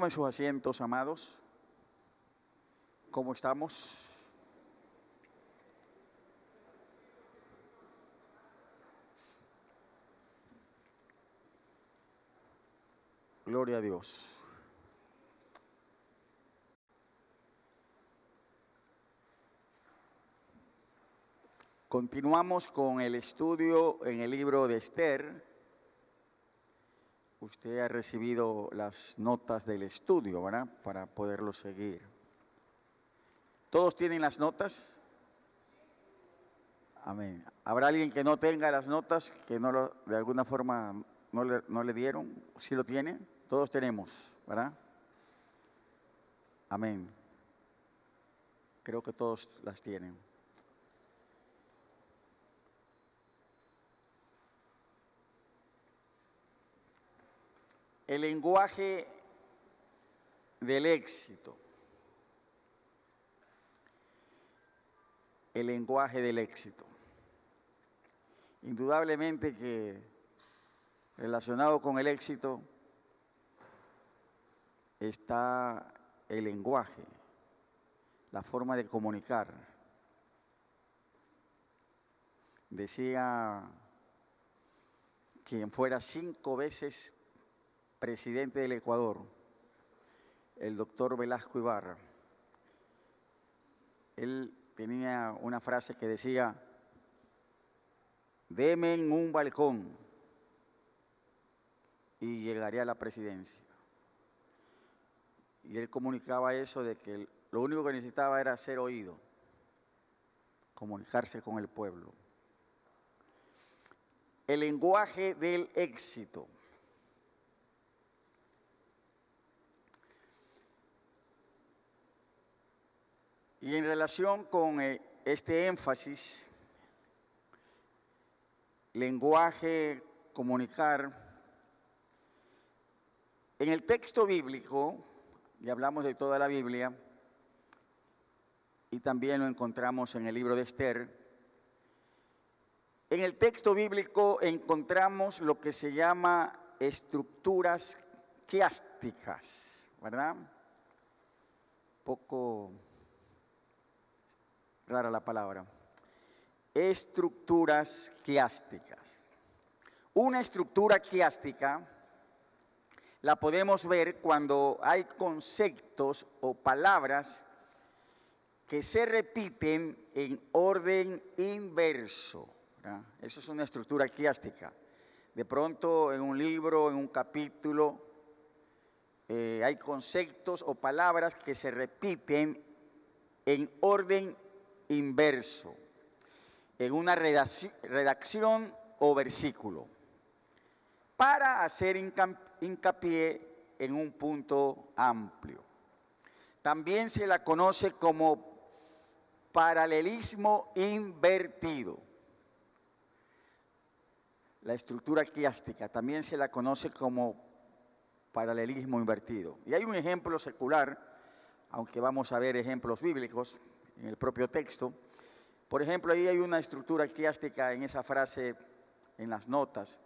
Tomen sus asientos, amados. ¿Cómo estamos? Gloria a Dios. Continuamos con el estudio en el libro de Esther. Usted ha recibido las notas del estudio, ¿verdad? Para poderlo seguir. ¿Todos tienen las notas? Amén. ¿Habrá alguien que no tenga las notas, que de alguna forma no le dieron? ¿Sí lo tiene? Todos tenemos, ¿verdad? Amén. Creo que todos las tienen. El lenguaje del éxito. El lenguaje del éxito. Indudablemente que relacionado con el éxito está el lenguaje, la forma de comunicar. Decía quien fuera 5 veces presidente del Ecuador, el doctor Velasco Ibarra. Él tenía una frase que decía: deme en un balcón y llegaré a la presidencia. Y él comunicaba eso de que lo único que necesitaba era ser oído, comunicarse con el pueblo. El lenguaje del éxito. Y en relación con este énfasis, lenguaje, comunicar, en el texto bíblico, y hablamos de toda la Biblia, y también lo encontramos en el libro de Esther, en el texto bíblico encontramos lo que se llama estructuras quiásticas, ¿verdad? Poco rara la palabra. Estructuras quiásticas. Una estructura quiástica la podemos ver cuando hay conceptos o palabras que se repiten en orden inverso, ¿verdad? Eso es una estructura quiástica. De pronto en un libro, en un capítulo, hay conceptos o palabras que se repiten en orden inverso, en una redacción o versículo, para hacer hincapié en un punto amplio. También se la conoce como paralelismo invertido. La estructura quiástica también se la conoce como paralelismo invertido. Y hay un ejemplo secular, aunque vamos a ver ejemplos bíblicos en el propio texto. Por ejemplo, ahí hay una estructura quiástica en esa frase, en las notas.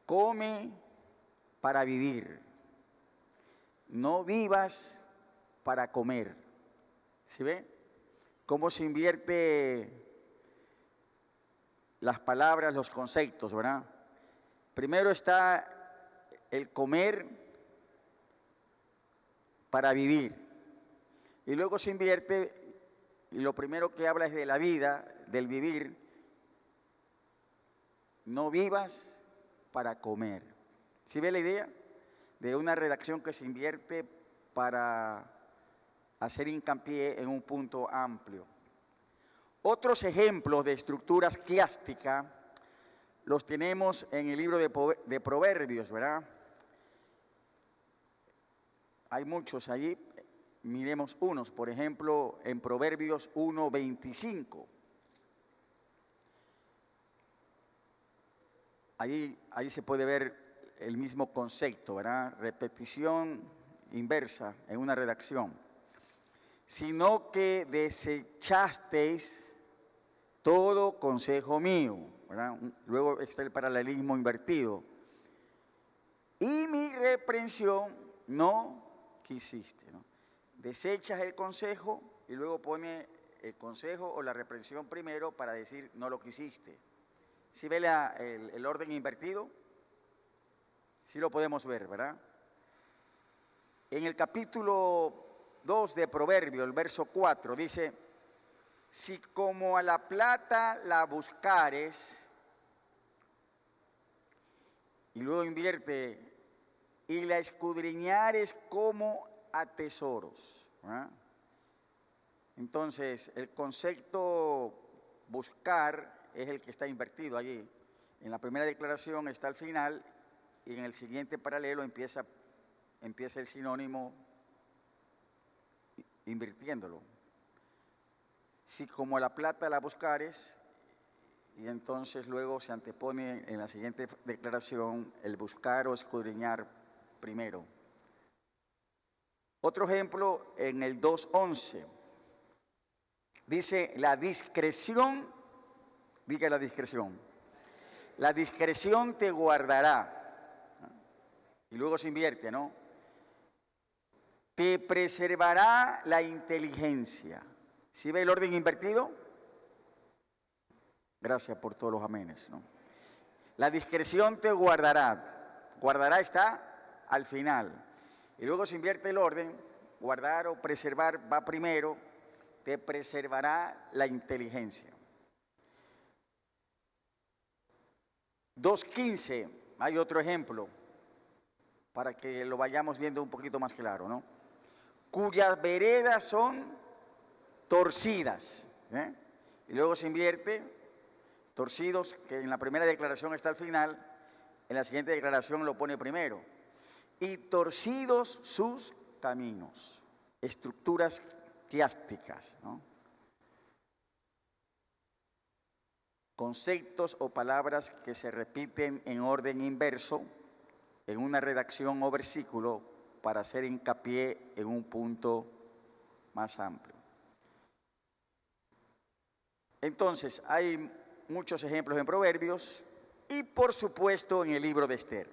Come para vivir, no vivas para comer. ¿Sí ve? Cómo se invierte las palabras, los conceptos, ¿verdad? Primero está el comer para vivir. Y luego se invierte, y lo primero que habla es de la vida, del vivir. No vivas para comer. ¿Sí ve la idea? De una redacción que se invierte para hacer hincapié en un punto amplio. Otros ejemplos de estructuras quiásticas los tenemos en el libro de Proverbios, ¿verdad? Hay muchos allí, miremos unos, por ejemplo, en Proverbios 1:25. Ahí se puede ver el mismo concepto, ¿verdad? Repetición inversa en una redacción. Sino que desechasteis todo consejo mío, ¿verdad? Luego está el paralelismo invertido. Y mi reprensión no quisiste, ¿no? Desechas el consejo y luego pone el consejo o la reprensión primero para decir no lo quisiste. ¿Sí ve el orden invertido? Sí lo podemos ver, ¿verdad? En el capítulo 2 de Proverbios, el verso 4, dice, si como a la plata la buscares, y luego invierte, y la escudriñares como a tesoros, ¿verdad? Entonces, el concepto buscar es el que está invertido allí. En la primera declaración está al final y en el siguiente paralelo empieza el sinónimo invirtiéndolo. Si como la plata la buscares, y entonces luego se antepone en la siguiente declaración el buscar o escudriñar primero. Otro ejemplo en el 2:11. Dice, la discreción, diga la discreción te guardará. Y luego se invierte, ¿no? Te preservará la inteligencia. ¿Sí ve el orden invertido? Gracias por todos los amenes, ¿no? La discreción te guardará. Guardará está al final. Y luego se invierte el orden. Guardar o preservar va primero. Te preservará la inteligencia. 2:15, hay otro ejemplo, para que lo vayamos viendo un poquito más claro, ¿no? Cuyas veredas son torcidas, ¿eh? Y luego se invierte, torcidos, que en la primera declaración está al final, en la siguiente declaración lo pone primero. Y torcidos sus caminos, estructuras quiásticas, ¿no? Conceptos o palabras que se repiten en orden inverso en una redacción o versículo para hacer hincapié en un punto más amplio. Entonces, hay muchos ejemplos en Proverbios y, por supuesto, en el libro de Esther.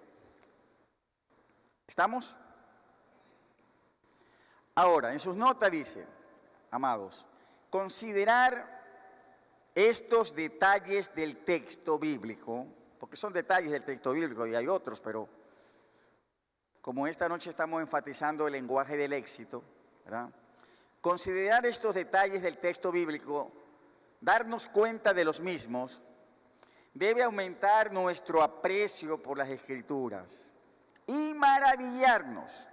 ¿Estamos? Ahora, en sus notas dice, amados, considerar estos detalles del texto bíblico, porque son detalles del texto bíblico y hay otros, pero como esta noche estamos enfatizando el lenguaje del éxito, ¿verdad? Considerar estos detalles del texto bíblico, darnos cuenta de los mismos, debe aumentar nuestro aprecio por las Escrituras y maravillarnos,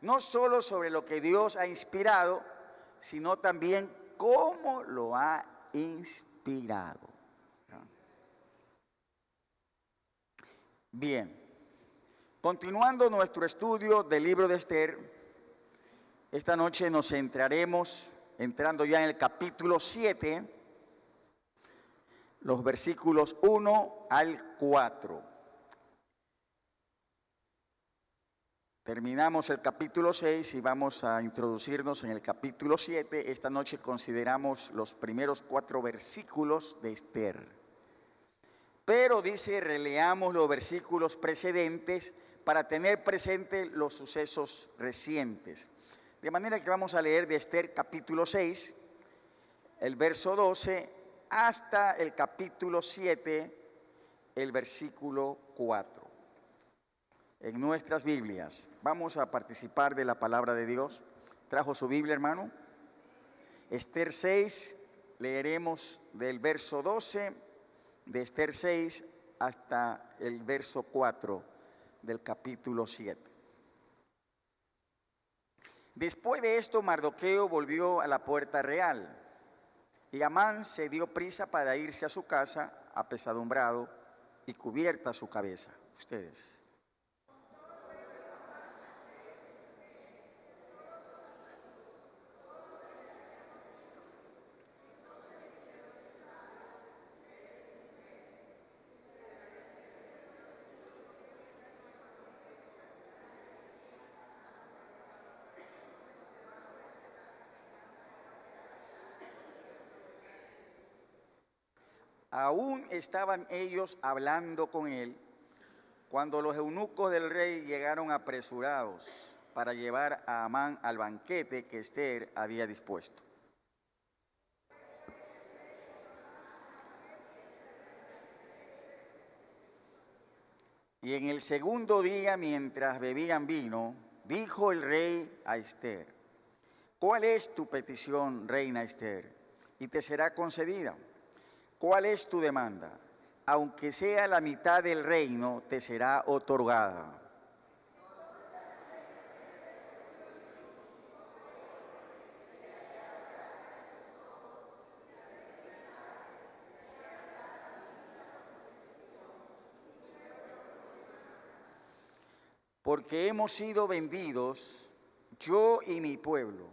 no solo sobre lo que Dios ha inspirado, sino también cómo lo ha inspirado. Bien, continuando nuestro estudio del libro de Esther, esta noche nos centraremos, entrando ya en el capítulo 7, los versículos 1 al 4. Terminamos el capítulo 6 y vamos a introducirnos en el capítulo 7. Esta noche consideramos los primeros 4 versículos de Esther. Pero dice, releamos los versículos precedentes para tener presente los sucesos recientes. De manera que vamos a leer de Esther capítulo 6, el verso 12, hasta el capítulo 7, el versículo 4. En nuestras Biblias. Vamos a participar de la palabra de Dios. ¿Trajo su Biblia, hermano? Esther 6, leeremos del verso 12 de Esther 6 hasta el verso 4 del capítulo 7. Después de esto, Mardoqueo volvió a la puerta real y Amán se dio prisa para irse a su casa apesadumbrado y cubierta su cabeza. Ustedes. Aún estaban ellos hablando con él cuando los eunucos del rey llegaron apresurados para llevar a Amán al banquete que Ester había dispuesto. Y en el segundo día, mientras bebían vino, dijo el rey a Ester: ¿cuál es tu petición, reina Ester? Y te será concedida. ¿Cuál es tu demanda? Aunque sea la mitad del reino, te será otorgada. Porque hemos sido vendidos, yo y mi pueblo,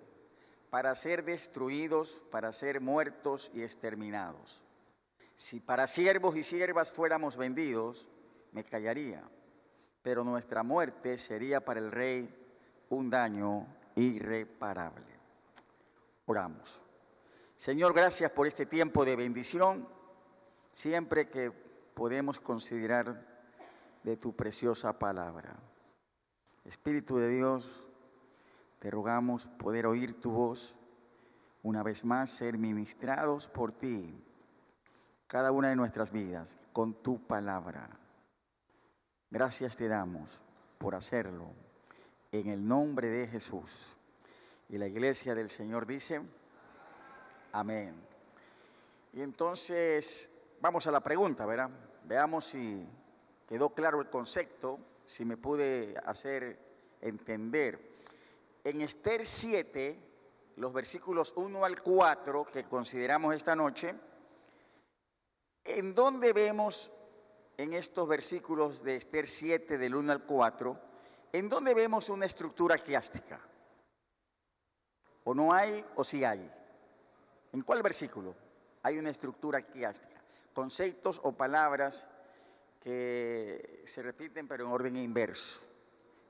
para ser destruidos, para ser muertos y exterminados. Si para siervos y siervas fuéramos vendidos, me callaría, pero nuestra muerte sería para el rey un daño irreparable. Oramos. Señor, gracias por este tiempo de bendición, siempre que podemos considerar de tu preciosa palabra. Espíritu de Dios, te rogamos poder oír tu voz, una vez más ser ministrados por ti, cada una de nuestras vidas, con tu palabra. Gracias te damos por hacerlo, en el nombre de Jesús. Y la iglesia del Señor dice, amén. Y entonces, vamos a la pregunta, ¿verdad? Veamos si quedó claro el concepto, si me pude hacer entender. En Ester 7, los versículos 1 al 4 que consideramos esta noche, ¿en dónde vemos en estos versículos de Ester 7, del 1 al 4, en dónde vemos una estructura quiástica? ¿O no hay o sí hay? ¿En cuál versículo hay una estructura quiástica? Conceptos o palabras que se repiten pero en orden inverso.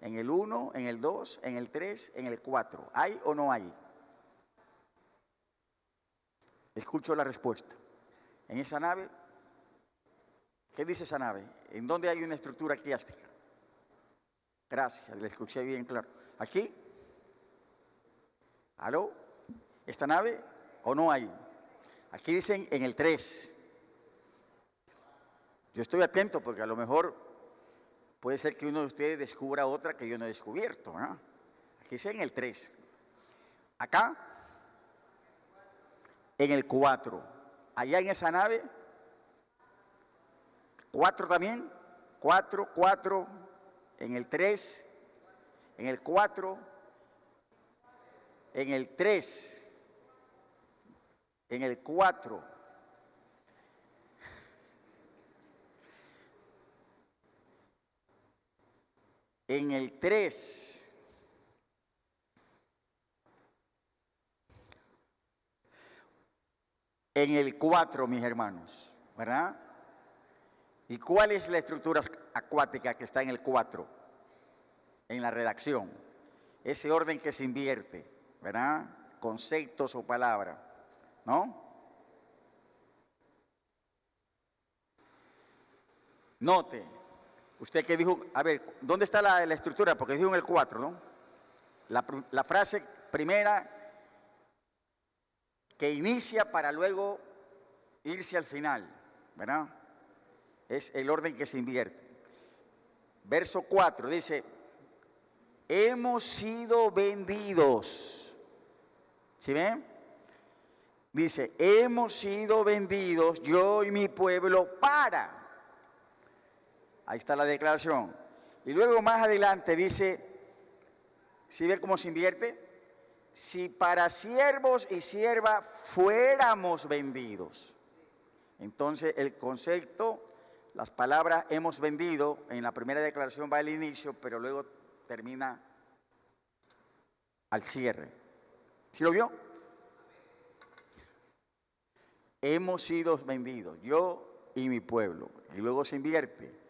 En el 1, en el 2, en el 3, en el 4. ¿Hay o no hay? Escucho la respuesta. En esa nave, ¿qué dice esa nave? ¿En dónde hay una estructura quiástica? Gracias, le escuché bien claro. ¿Aquí? ¿Aló? ¿Esta nave o no hay? Aquí dicen en el 3. Yo estoy atento porque a lo mejor puede ser que uno de ustedes descubra otra que yo no he descubierto, ¿no? Aquí dice en el 3. Acá, en el 4. Allá en esa nave, 4 también. 4, 4. En el 3. En el 4. En el 3. En el 4. En el 3, en el 4, mis hermanos, ¿verdad? ¿Y cuál es la estructura acuática que está en el 4? En la redacción. Ese orden que se invierte, ¿verdad? Conceptos o palabras, ¿no? Note. Usted que dijo, a ver, ¿dónde está la estructura? Porque dijo en el 4, ¿no? La frase primera que inicia para luego irse al final, ¿verdad? Es el orden que se invierte. Verso 4 dice, hemos sido vendidos. ¿Sí ven? Dice, hemos sido vendidos, yo y mi pueblo, para. Ahí está la declaración. Y luego más adelante dice, ¿sí ve cómo se invierte? Si para siervos y siervas fuéramos vendidos. Entonces el concepto, las palabras hemos vendido, en la primera declaración va al inicio, pero luego termina al cierre. ¿Sí lo vio? Hemos sido vendidos, yo y mi pueblo. Y luego se invierte.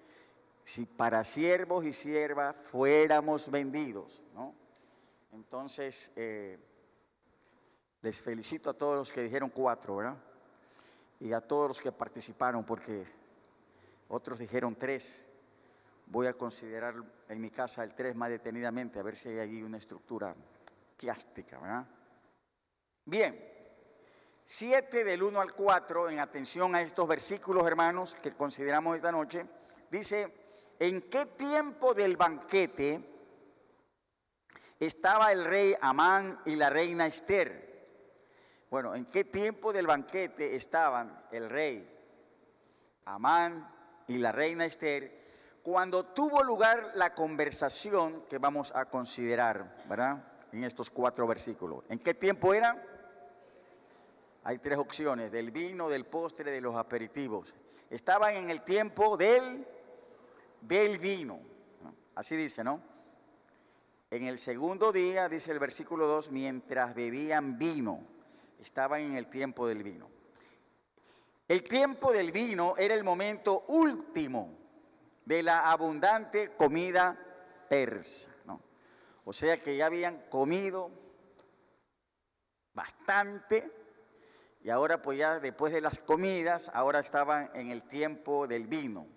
Si para siervos y siervas fuéramos vendidos, ¿no? Entonces, les felicito a todos los que dijeron 4, ¿verdad? Y a todos los que participaron, porque otros dijeron 3, Voy a considerar en mi casa el 3 más detenidamente, a ver si hay allí una estructura quiástica, ¿verdad? Bien, 7 del 1 al 4, en atención a estos versículos, hermanos, que consideramos esta noche, dice: ¿en qué tiempo del banquete estaba el rey Amán y la reina Ester? Bueno, ¿en qué tiempo del banquete estaban el rey Amán y la reina Ester cuando tuvo lugar la conversación que vamos a considerar, ¿verdad? En estos 4 versículos. ¿En qué tiempo era? Hay 3 opciones: del vino, del postre, de los aperitivos. Estaban en el tiempo del vino. Así dice, ¿no? En el segundo día, dice el versículo 2, mientras bebían vino, estaban en el tiempo del vino. El tiempo del vino era el momento último de la abundante comida persa, ¿no? O sea que ya habían comido bastante y ahora pues ya después de las comidas, ahora estaban en el tiempo del vino,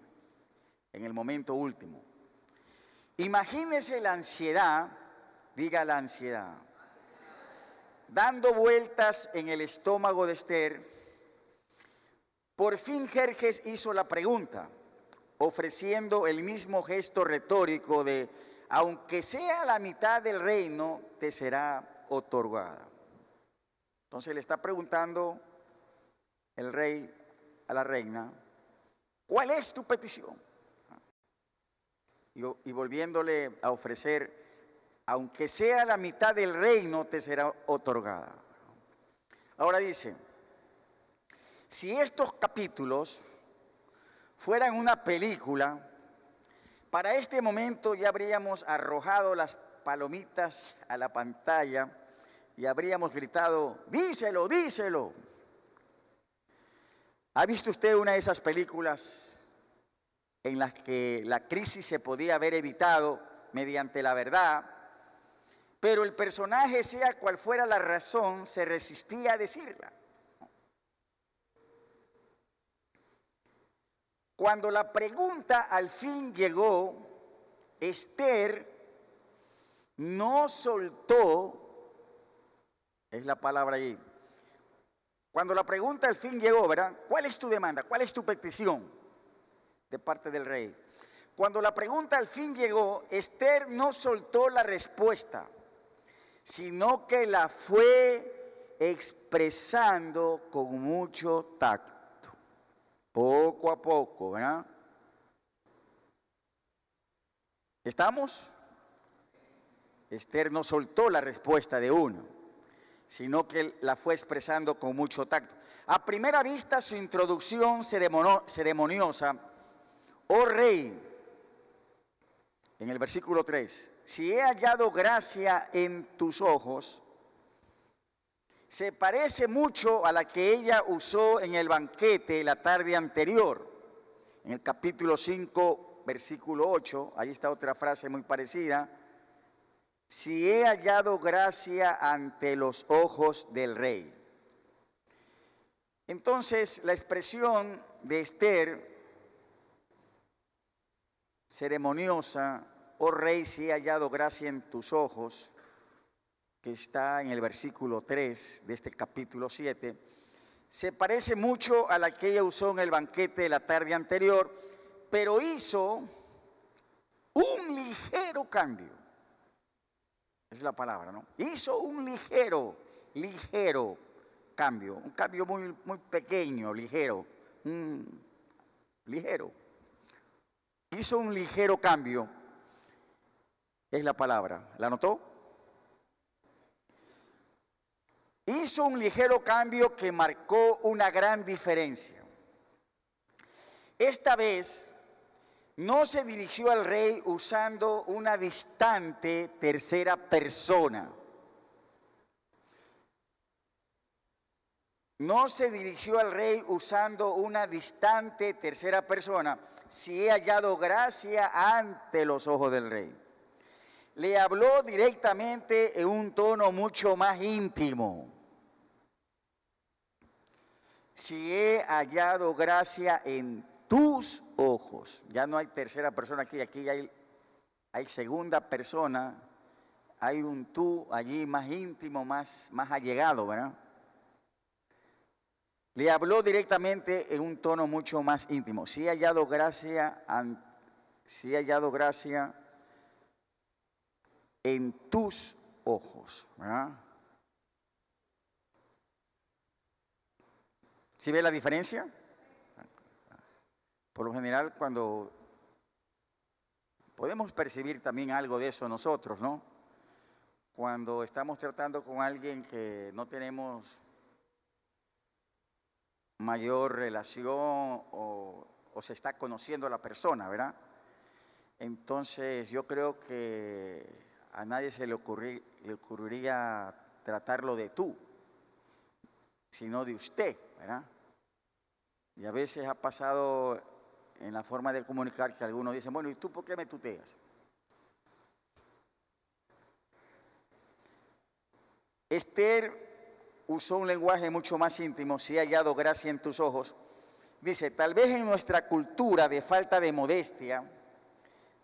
en el momento último. Imagínese la ansiedad, diga la ansiedad, dando vueltas en el estómago de Ester. Por fin Jerjes hizo la pregunta, ofreciendo el mismo gesto retórico de: aunque sea la mitad del reino, te será otorgada. Entonces le está preguntando el rey a la reina: ¿cuál es tu petición? Y volviéndole a ofrecer: aunque sea la mitad del reino, te será otorgada. Ahora dice, si estos capítulos fueran una película, para este momento ya habríamos arrojado las palomitas a la pantalla y habríamos gritado: díselo, díselo. ¿Ha visto usted una de esas películas en las que la crisis se podía haber evitado mediante la verdad, pero el personaje, sea cual fuera la razón, se resistía a decirla? Cuando la pregunta al fin llegó, Ester no soltó, es la palabra ahí. Cuando la pregunta al fin llegó, ¿verdad? ¿Cuál es tu demanda? ¿Cuál es tu petición de parte del rey? Cuando la pregunta al fin llegó, Ester no soltó la respuesta, sino que la fue expresando con mucho tacto. Poco a poco, ¿verdad? ¿Estamos? Ester no soltó la respuesta de uno, sino que la fue expresando con mucho tacto. A primera vista, su introducción ceremoniosa: oh rey, en el versículo 3, si he hallado gracia en tus ojos, se parece mucho a la que ella usó en el banquete la tarde anterior. En el capítulo 5, versículo 8, ahí está otra frase muy parecida: si he hallado gracia ante los ojos del rey. Entonces, la expresión de Ester, ceremoniosa, oh rey, si he hallado gracia en tus ojos, que está en el versículo 3 de este capítulo 7, se parece mucho a la que ella usó en el banquete de la tarde anterior, pero hizo un ligero cambio. Es la palabra, ¿no? Hizo un ligero cambio, un cambio muy, muy pequeño, ligero, ligero. Hizo un ligero cambio, es la palabra. ¿La notó? Hizo un ligero cambio que marcó una gran diferencia. Esta vez no se dirigió al rey usando una distante tercera persona. No se dirigió al rey usando una distante tercera persona: si he hallado gracia ante los ojos del rey. Le habló directamente en un tono mucho más íntimo: si he hallado gracia en tus ojos. Ya no hay tercera persona aquí, aquí hay segunda persona, hay un tú allí más íntimo, más allegado, ¿verdad? Le habló directamente en un tono mucho más íntimo. Sí he hallado gracia, en tus ojos, ¿verdad? ¿Sí ve la diferencia? Por lo general, cuando podemos percibir también algo de eso nosotros, ¿no? Cuando estamos tratando con alguien que no tenemos mayor relación o se está conociendo a la persona, ¿verdad? Entonces yo creo que a nadie se le ocurriría tratarlo de tú, sino de usted, ¿verdad? Y a veces ha pasado en la forma de comunicar que algunos dicen, bueno, ¿y tú por qué me tuteas? Esther usó un lenguaje mucho más íntimo, si he hallado gracia en tus ojos. Dice, tal vez en nuestra cultura de falta de modestia,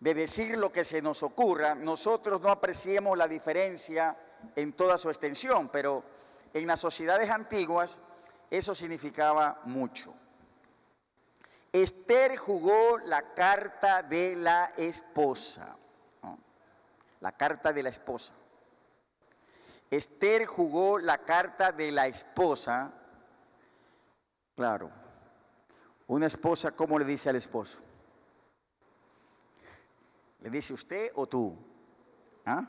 de decir lo que se nos ocurra, nosotros no apreciemos la diferencia en toda su extensión, pero en las sociedades antiguas eso significaba mucho. Esther jugó la carta de la esposa, ¿no? La carta de la esposa. Esther jugó la carta de la esposa. Claro, una esposa, ¿cómo le dice al esposo? ¿Le dice usted o tú? ¿Ah?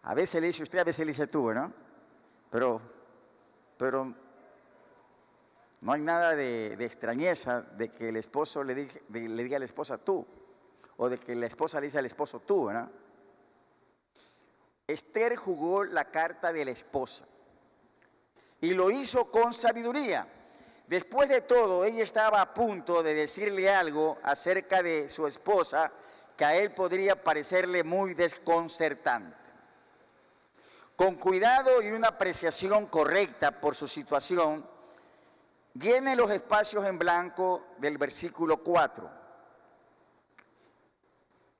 A veces le dice usted, a veces le dice tú, ¿no? Pero no hay nada de extrañeza de que el esposo le diga a la esposa tú, o de que la esposa le dice al esposo tú, ¿verdad? Esther jugó la carta de la esposa y lo hizo con sabiduría. Después de todo, ella estaba a punto de decirle algo acerca de su esposa que a él podría parecerle muy desconcertante. Con cuidado y una apreciación correcta por su situación, llene los espacios en blanco del versículo 4.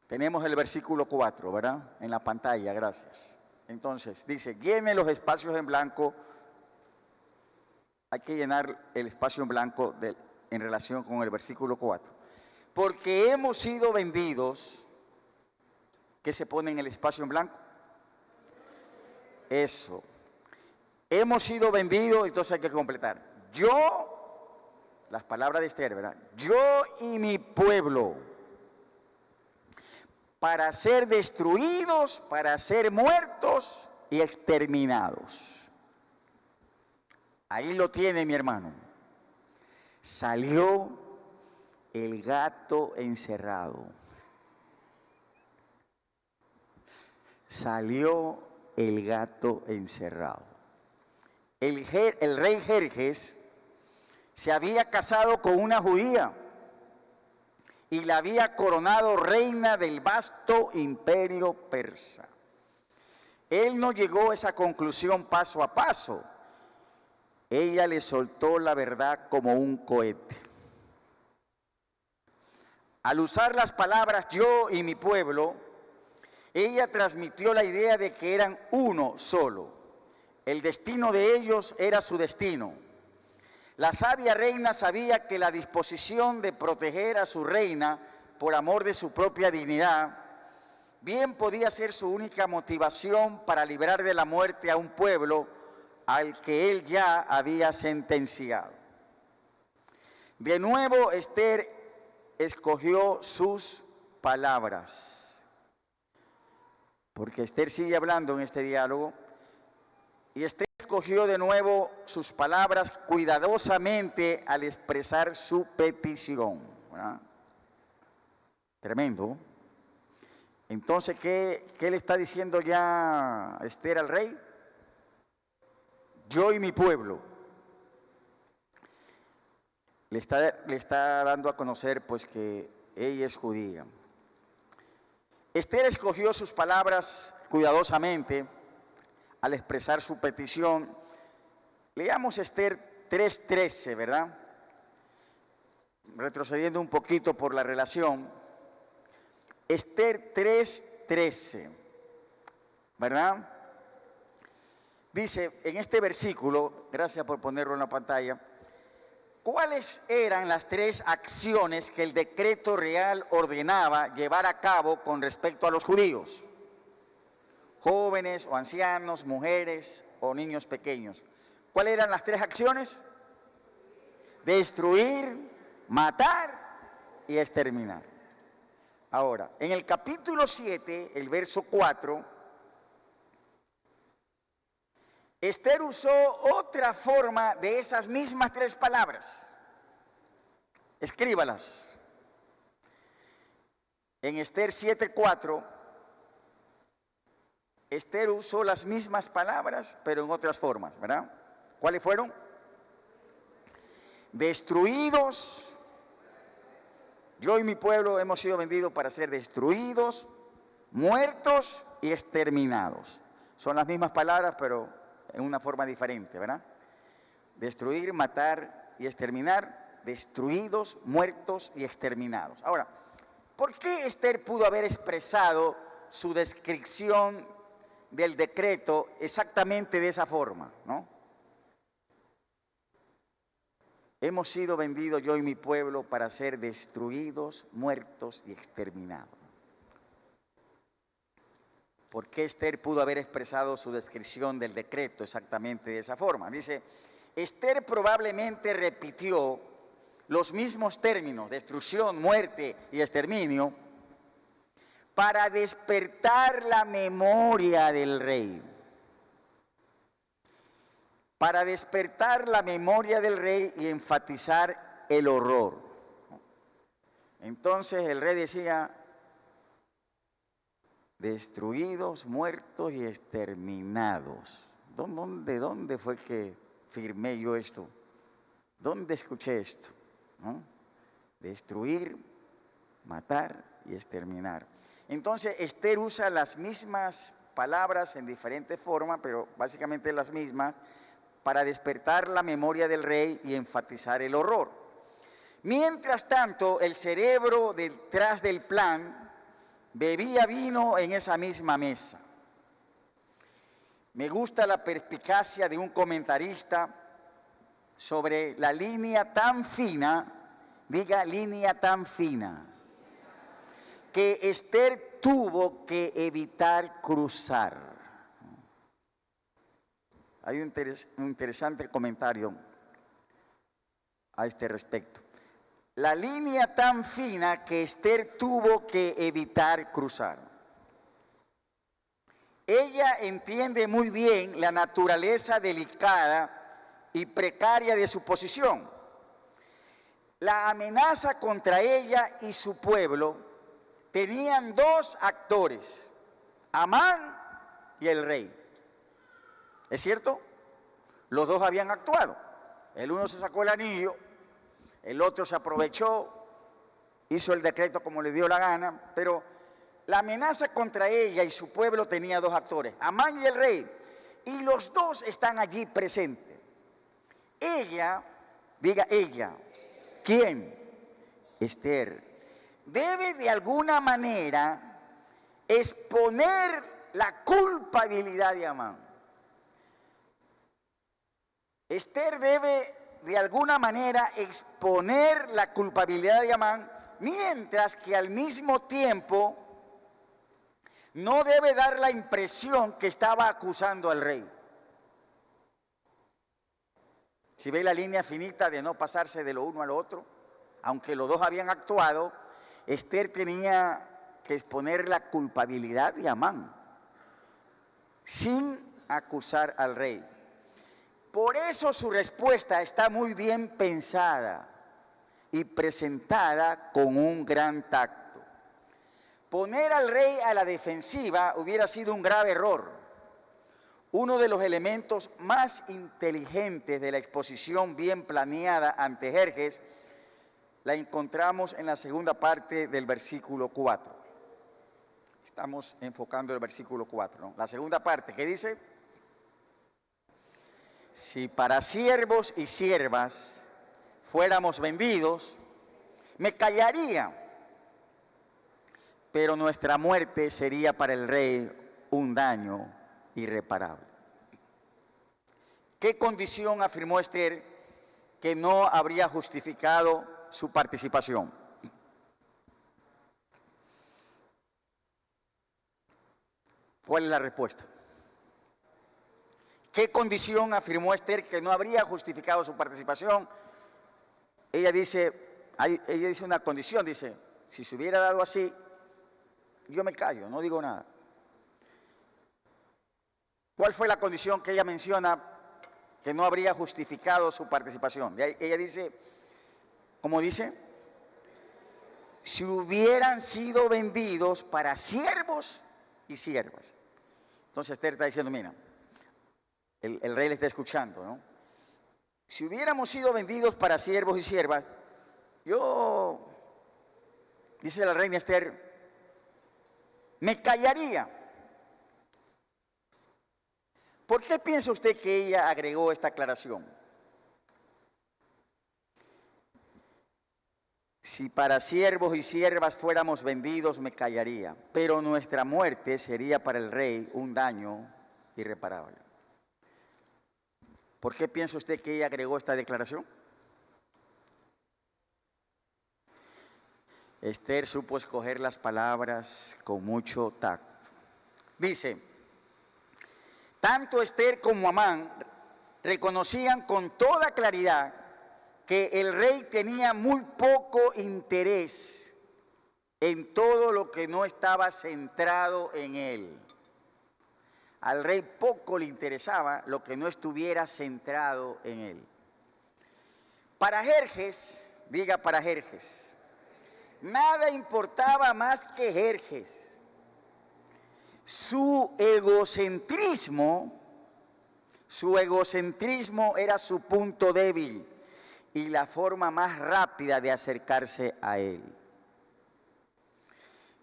Tenemos el versículo 4, ¿verdad? En la pantalla, gracias. Entonces, dice, llene los espacios en blanco. Hay que llenar el espacio en blanco en relación con el versículo 4. Porque hemos sido vendidos. ¿Qué se pone en el espacio en blanco? Eso. Hemos sido vendidos, entonces hay que completar. Yo, las palabras de Esther, ¿verdad? Yo y mi pueblo, para ser destruidos, para ser muertos y exterminados. Ahí lo tiene, mi hermano. Salió el gato encerrado. Salió el gato encerrado. El rey Jerjes se había casado con una judía y la había coronado reina del vasto imperio persa. Él no llegó a esa conclusión paso a paso. Ella le soltó la verdad como un cohete. Al usar las palabras yo y mi pueblo, ella transmitió la idea de que eran uno solo. El destino de ellos era su destino. La sabia reina sabía que la disposición de proteger a su reina por amor de su propia dignidad, bien podía ser su única motivación para librar de la muerte a un pueblo al que él ya había sentenciado. De nuevo, Esther escogió sus palabras, porque Esther sigue hablando en este diálogo, y Esther escogió de nuevo sus palabras cuidadosamente al expresar su petición, ¿verdad? Tremendo. Entonces, ¿qué le está diciendo ya Esther al rey? Yo y mi pueblo. Le está dando a conocer pues que ella es judía. Esther escogió sus palabras cuidadosamente al expresar su petición. Leamos Esther 3:13, ¿verdad? retrocediendo un poquito por la relación, Esther 3:13, ¿verdad? Dice en este versículo, gracias por ponerlo en la pantalla, ¿cuáles eran las 3 acciones que el decreto real ordenaba llevar a cabo con respecto a los judíos? Jóvenes o ancianos, mujeres o niños pequeños. ¿Cuáles eran las 3 acciones? Destruir, matar y exterminar. Ahora, en el capítulo 7, el verso 4, Esther usó otra forma de esas mismas 3 palabras. Escríbalas. En Esther 7:4, Esther usó las mismas palabras, pero en otras formas, ¿verdad? ¿Cuáles fueron? Destruidos. Yo y mi pueblo hemos sido vendidos para ser destruidos, muertos y exterminados. Son las mismas palabras, pero en una forma diferente, ¿verdad? Destruir, matar y exterminar, destruidos, muertos y exterminados. Ahora, ¿por qué Esther pudo haber expresado su descripción del decreto exactamente de esa forma, ¿no? Hemos sido vendidos, yo y mi pueblo, para ser destruidos, muertos y exterminados. ¿Por qué Esther pudo haber expresado su descripción del decreto exactamente de esa forma? Dice, Esther probablemente repitió los mismos términos, destrucción, muerte y exterminio, para despertar la memoria del rey. Para despertar la memoria del rey y enfatizar el horror. Entonces el rey decía, destruidos, muertos y exterminados. ¿De dónde fue que firmé yo esto? ¿Dónde escuché esto? ¿No? Destruir, matar y exterminar. Entonces Esther usa las mismas palabras en diferentes formas, pero básicamente las mismas, para despertar la memoria del rey y enfatizar el horror. Mientras tanto, el cerebro detrás del plan bebía vino en esa misma mesa. Me gusta la perspicacia de un comentarista sobre la línea tan fina, diga línea tan fina, que Esther tuvo que evitar cruzar. Hay un interesante comentario a este respecto. La línea tan fina que Esther tuvo que evitar cruzar. Ella entiende muy bien la naturaleza delicada y precaria de su posición. La amenaza contra ella y su pueblo tenían 2 actores, Amán y el rey. ¿Es cierto? Los 2 habían actuado. El uno se sacó el anillo, el otro se aprovechó, hizo el decreto como le dio la gana, pero la amenaza contra ella y su pueblo tenía 2 actores, Amán y el rey, y los 2 están allí presentes. Ella, diga ella, ¿quién? Esther, debe de alguna manera exponer la culpabilidad de Amán. Esther debe de alguna manera exponer la culpabilidad de Amán, mientras que al mismo tiempo no debe dar la impresión que estaba acusando al rey. Si ve la línea finita de no pasarse de lo uno a lo otro, aunque los 2 habían actuado, Esther tenía que exponer la culpabilidad de Amán, sin acusar al rey. Por eso su respuesta está muy bien pensada y presentada con un gran tacto. Poner al rey a la defensiva hubiera sido un grave error. Uno de los elementos más inteligentes de la exposición bien planeada ante Jerjes la encontramos en la segunda parte del versículo 4. Estamos enfocando el versículo 4, ¿no? La segunda parte, ¿qué dice? Si para siervos y siervas fuéramos vendidos, Me callaría, pero nuestra muerte sería para el rey un daño irreparable. ¿Qué condición afirmó Esther que no habría justificado su participación? ¿Cuál es la respuesta? ¿Qué condición afirmó Esther que no habría justificado su participación? Ella dice una condición, dice, si se hubiera dado así, yo me callo, no digo nada. ¿Cuál fue la condición que ella menciona que no habría justificado su participación? Ella dice, ¿cómo dice? Si hubieran sido vendidos para siervos y siervas. Entonces Esther está diciendo, mira, el rey le está escuchando, ¿no? Si hubiéramos sido vendidos para siervos y siervas, dice la reina Esther, me callaría. ¿Por qué piensa usted que ella agregó esta aclaración? Si para siervos y siervas fuéramos vendidos, me callaría, pero nuestra muerte sería para el rey un daño irreparable. ¿Por qué piensa usted que ella agregó esta declaración? Esther supo escoger las palabras con mucho tacto. Dice, tanto Esther como Amán reconocían con toda claridad que el rey tenía muy poco interés en todo lo que no estaba centrado en él. Al rey poco le interesaba lo que no estuviera centrado en él. Para Jerjes, diga para Jerjes, nada importaba más que Jerjes. Su egocentrismo era su punto débil y la forma más rápida de acercarse a él.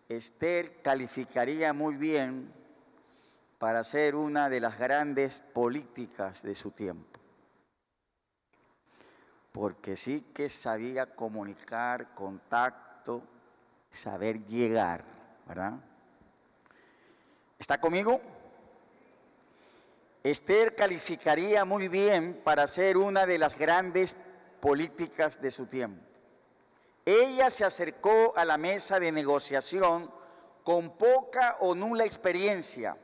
Esther calificaría muy bien para ser una de las grandes políticas de su tiempo, porque sí que sabía comunicar, contacto, saber llegar, ¿verdad? ¿Está conmigo? Esther calificaría muy bien para ser una de las grandes políticas de su tiempo. Ella se acercó a la mesa de negociación con poca o nula experiencia.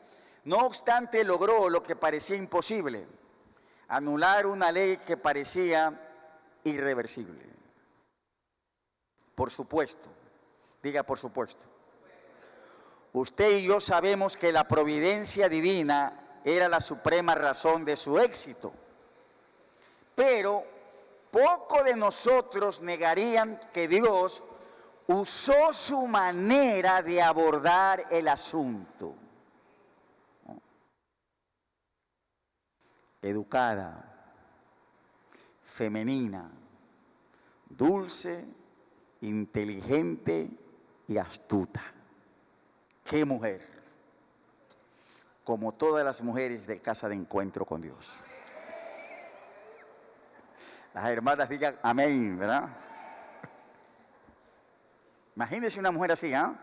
No obstante, logró lo que parecía imposible, anular una ley que parecía irreversible. Por supuesto, diga por supuesto. Usted y yo sabemos que la providencia divina era la suprema razón de su éxito, pero poco de nosotros negarían que Dios usó su manera de abordar el asunto. Educada, femenina, dulce, inteligente y astuta. ¡Qué mujer! Como todas las mujeres de Casa de Encuentro con Dios. Las hermanas digan amén, ¿verdad? Imagínense una mujer así, ¿ah?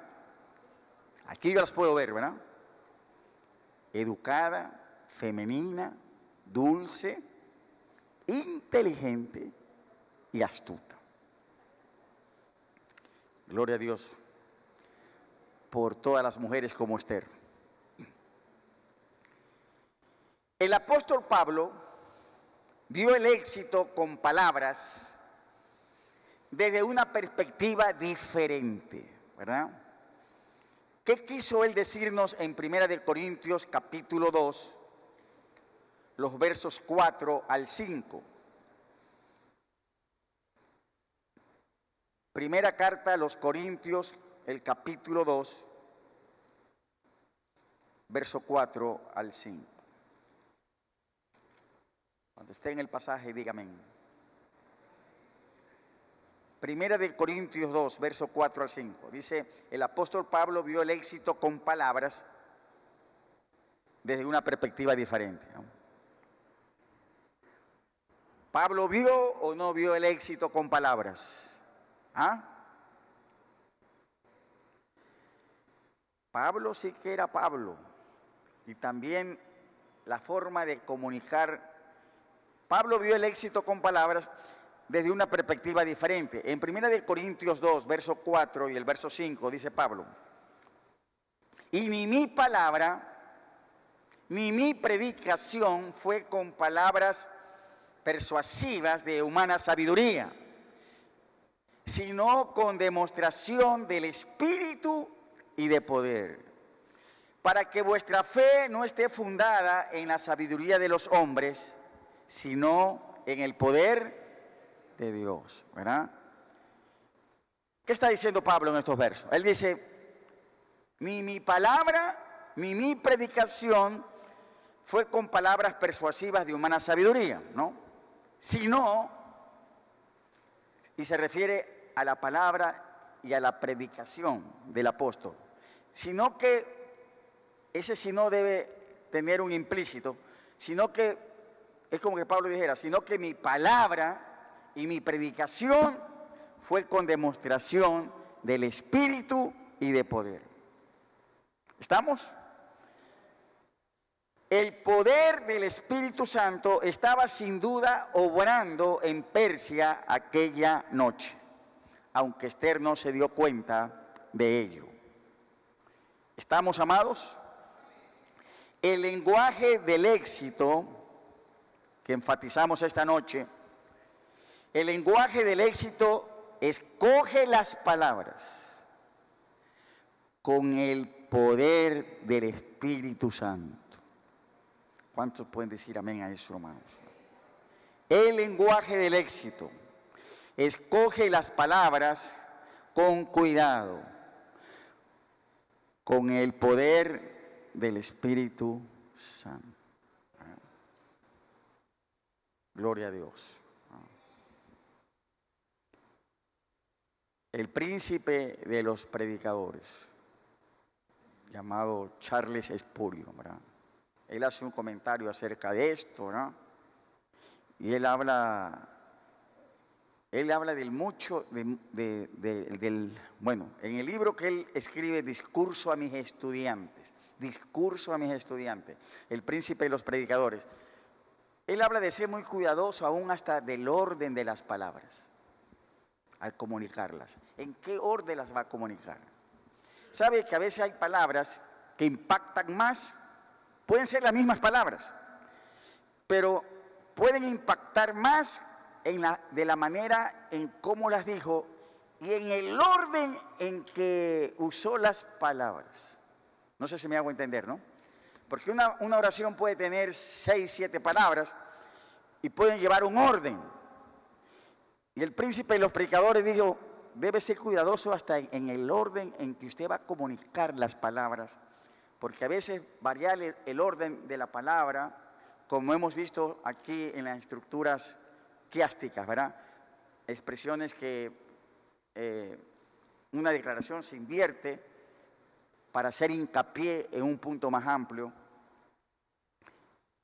Aquí yo las puedo ver, ¿verdad? Educada, femenina, dulce, inteligente y astuta. Gloria a Dios por todas las mujeres como Esther. El apóstol Pablo vio el éxito con palabras desde una perspectiva diferente, ¿verdad? ¿Qué quiso él decirnos en 1 Corintios capítulo 2, los versos 4 al 5? Primera carta a los Corintios, el capítulo 2, verso 4 al 5. Cuando esté en el pasaje, dígame. Primera de Corintios 2, verso 4 al 5. Dice, el apóstol Pablo vio el éxito con palabras desde una perspectiva diferente, ¿no? ¿Pablo vio o no vio el éxito con palabras? ¿Ah? Pablo sí que era Pablo. Y también la forma de comunicar. Pablo vio el éxito con palabras desde una perspectiva diferente. En 1 Corintios 2, verso 4 y el verso 5, dice Pablo: y ni mi palabra, ni mi predicación fue con palabras persuasivas de humana sabiduría, sino con demostración del Espíritu y de poder, para que vuestra fe no esté fundada en la sabiduría de los hombres, sino en el poder de Dios, ¿verdad? ¿Qué está diciendo Pablo en estos versos? Él dice: ni mi palabra, ni mi predicación fue con palabras persuasivas de humana sabiduría, ¿no? Sino, y se refiere a la palabra y a la predicación del apóstol, sino que ese sino debe tener un implícito, sino que es como que Pablo dijera, sino que mi palabra y mi predicación fue con demostración del Espíritu y de poder. ¿Estamos? El poder del Espíritu Santo estaba sin duda obrando en Persia aquella noche, aunque Esther no se dio cuenta de ello. ¿Estamos, amados? El lenguaje del éxito que enfatizamos esta noche, el lenguaje del éxito escoge las palabras con el poder del Espíritu Santo. ¿Cuántos pueden decir amén a eso, hermanos? El lenguaje del éxito escoge las palabras con cuidado, con el poder del Espíritu Santo. Gloria a Dios. El príncipe de los predicadores, llamado Charles Spurgeon, ¿verdad? Él hace un comentario acerca de esto, ¿no? Y él habla del mucho, bueno, en el libro que él escribe, Discurso a mis estudiantes, el príncipe de los predicadores, él habla de ser muy cuidadoso aún hasta del orden de las palabras, al comunicarlas. ¿En qué orden las va a comunicar? ¿Sabe que a veces hay palabras que impactan más? Pueden ser las mismas palabras, pero pueden impactar más de la manera en cómo las dijo y en el orden en que usó las palabras. No sé si me hago entender, ¿no? Porque una oración puede tener 6, 7 palabras y pueden llevar un orden. Y el príncipe de los predicadores dijo, debe ser cuidadoso hasta en el orden en que usted va a comunicar las palabras, porque a veces variar el orden de la palabra, como hemos visto aquí en las estructuras quiásticas, ¿verdad? Expresiones que una declaración se invierte para hacer hincapié en un punto más amplio.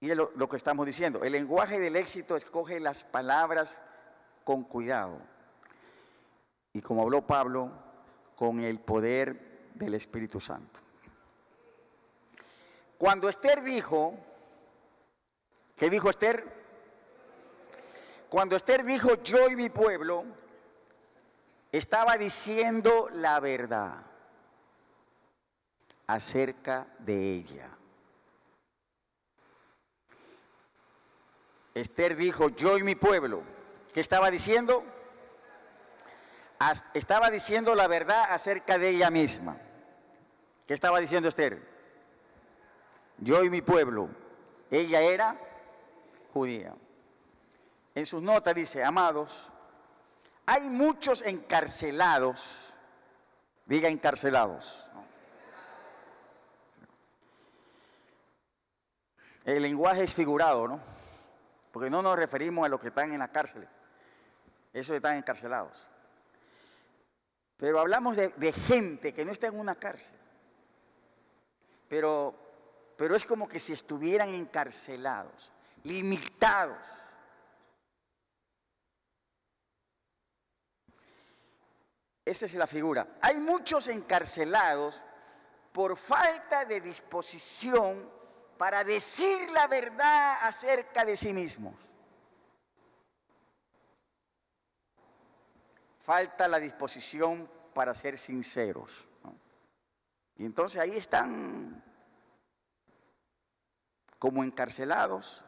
Y es lo que estamos diciendo. El lenguaje del éxito escoge las palabras con cuidado. Y como habló Pablo, con el poder del Espíritu Santo. Cuando Esther dijo, ¿qué dijo Esther? Cuando Esther dijo, yo y mi pueblo, estaba diciendo la verdad acerca de ella. Esther dijo, yo y mi pueblo. ¿Qué estaba diciendo? Estaba diciendo la verdad acerca de ella misma. ¿Qué estaba diciendo Esther? Yo y mi pueblo. Ella era judía. En sus notas dice, amados, hay muchos encarcelados, diga encarcelados. El lenguaje es figurado, ¿no? Porque no nos referimos a los que están en la cárcel, esos están encarcelados. Pero hablamos de gente que no está en una cárcel, pero es como que si estuvieran encarcelados, limitados. Esa es la figura. Hay muchos encarcelados por falta de disposición para decir la verdad acerca de sí mismos. Falta la disposición para ser sinceros, ¿no? Y entonces ahí están como encarcelados,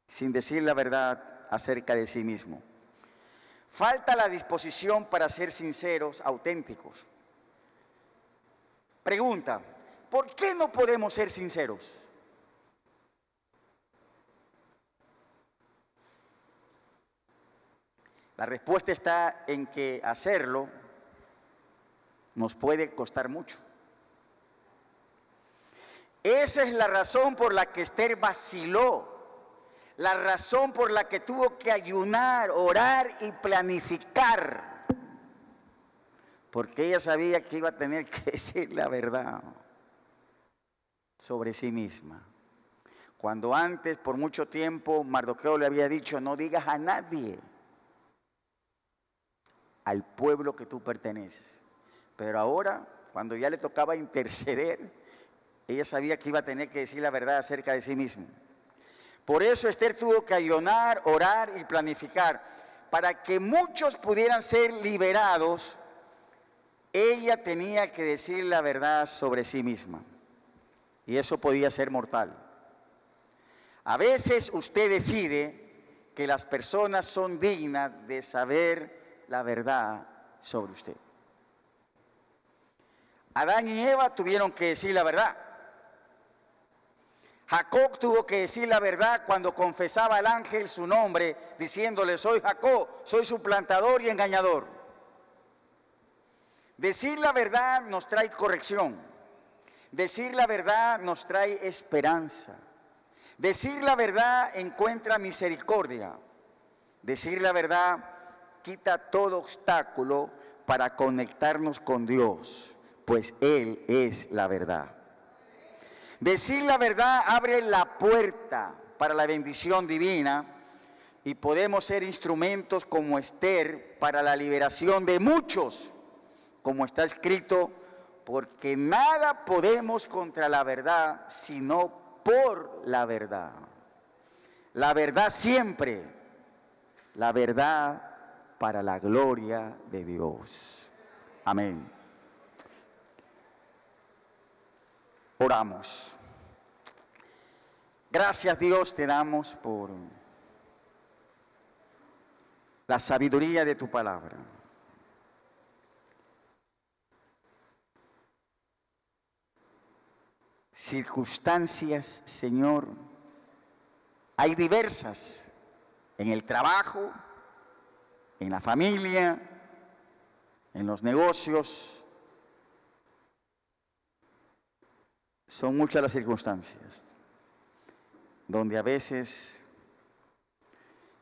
sin decir la verdad acerca de sí mismo. Falta la disposición para ser sinceros, auténticos. Pregunta, ¿por qué no podemos ser sinceros? La respuesta está en que hacerlo nos puede costar mucho. Esa es la razón por la que Esther vaciló, la razón por la que tuvo que ayunar, orar y planificar, porque ella sabía que iba a tener que decir la verdad sobre sí misma. Cuando antes, por mucho tiempo, Mardoqueo le había dicho, no digas a nadie, al pueblo que tú perteneces. Pero ahora, cuando ya le tocaba interceder, ella sabía que iba a tener que decir la verdad acerca de sí mismo. Por eso Esther tuvo que ayunar, orar y planificar. Para que muchos pudieran ser liberados, ella tenía que decir la verdad sobre sí misma. Y eso podía ser mortal. A veces usted decide que las personas son dignas de saber la verdad sobre usted. Adán y Eva tuvieron que decir la verdad. Jacob tuvo que decir la verdad cuando confesaba al ángel su nombre, diciéndole, soy Jacob, soy suplantador y engañador. Decir la verdad nos trae corrección. Decir la verdad nos trae esperanza. Decir la verdad encuentra misericordia. Decir la verdad quita todo obstáculo para conectarnos con Dios, pues Él es la verdad. Decir la verdad abre la puerta para la bendición divina y podemos ser instrumentos como Esther para la liberación de muchos, como está escrito, porque nada podemos contra la verdad, sino por la verdad. La verdad siempre, la verdad para la gloria de Dios. Amén. Oramos. Gracias, Dios, te damos por la sabiduría de tu palabra. Circunstancias, Señor, hay diversas en el trabajo, en la familia, en los negocios. Son muchas las circunstancias donde a veces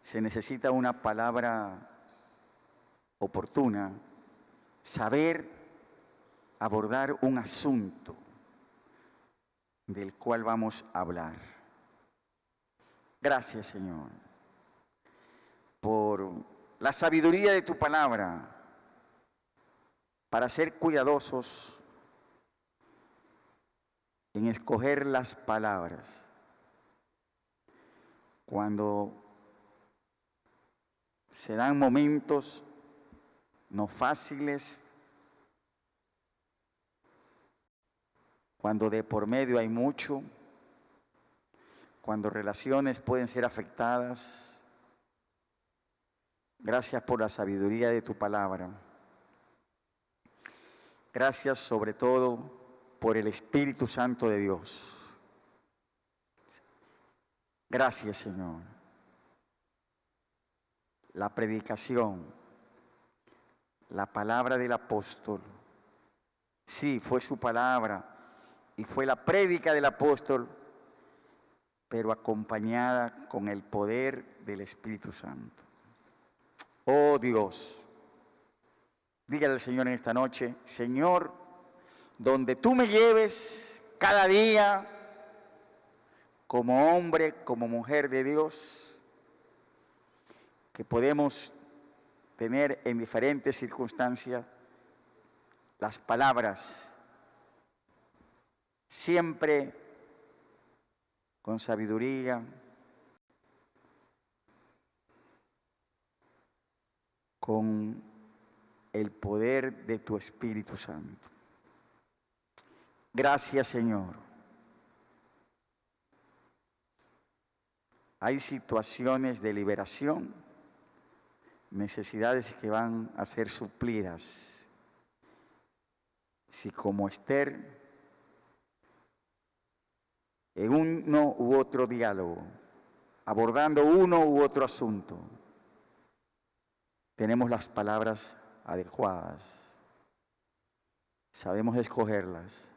se necesita una palabra oportuna, saber abordar un asunto del cual vamos a hablar. Gracias, Señor, por la sabiduría de tu palabra para ser cuidadosos en escoger las palabras. Cuando se dan momentos no fáciles, cuando de por medio hay mucho, cuando relaciones pueden ser afectadas. Gracias por la sabiduría de tu palabra. Gracias sobre todo por el Espíritu Santo de Dios. Gracias, Señor. La predicación, la palabra del apóstol, sí, fue su palabra y fue la prédica del apóstol, pero acompañada con el poder del Espíritu Santo. Oh Dios, dígale al Señor en esta noche, Señor, donde tú me lleves cada día, como hombre, como mujer de Dios, que podemos tener en diferentes circunstancias las palabras siempre con sabiduría, con el poder de tu Espíritu Santo. Gracias, Señor. Hay situaciones de liberación, necesidades que van a ser suplidas. Si como Esther, en uno u otro diálogo, abordando uno u otro asunto, tenemos las palabras adecuadas, sabemos escogerlas,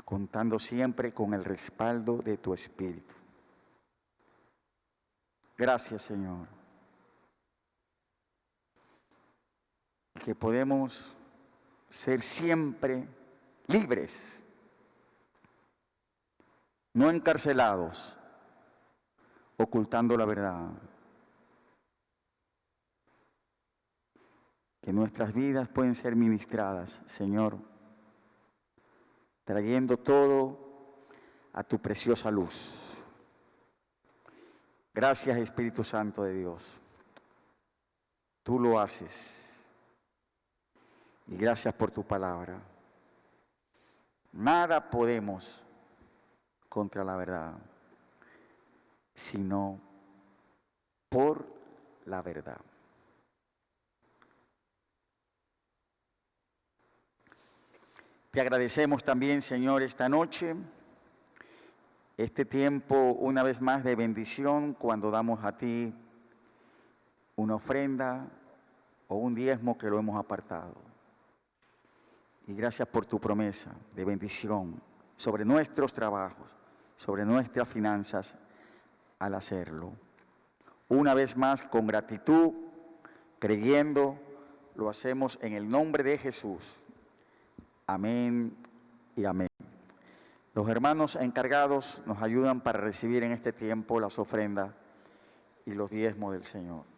contando siempre con el respaldo de tu Espíritu. Gracias, Señor. Que podemos ser siempre libres, no encarcelados, ocultando la verdad. Que nuestras vidas pueden ser ministradas, Señor, trayendo todo a tu preciosa luz. Gracias, Espíritu Santo de Dios. Tú lo haces. Y gracias por tu palabra. Nada podemos contra la verdad, sino por la verdad. Te agradecemos también, Señor, esta noche, este tiempo una vez más de bendición cuando damos a ti una ofrenda o un diezmo que lo hemos apartado. Y gracias por tu promesa de bendición sobre nuestros trabajos, sobre nuestras finanzas al hacerlo. Una vez más, con gratitud, creyendo, lo hacemos en el nombre de Jesús. Amén y amén. Los hermanos encargados nos ayudan para recibir en este tiempo las ofrendas y los diezmos del Señor.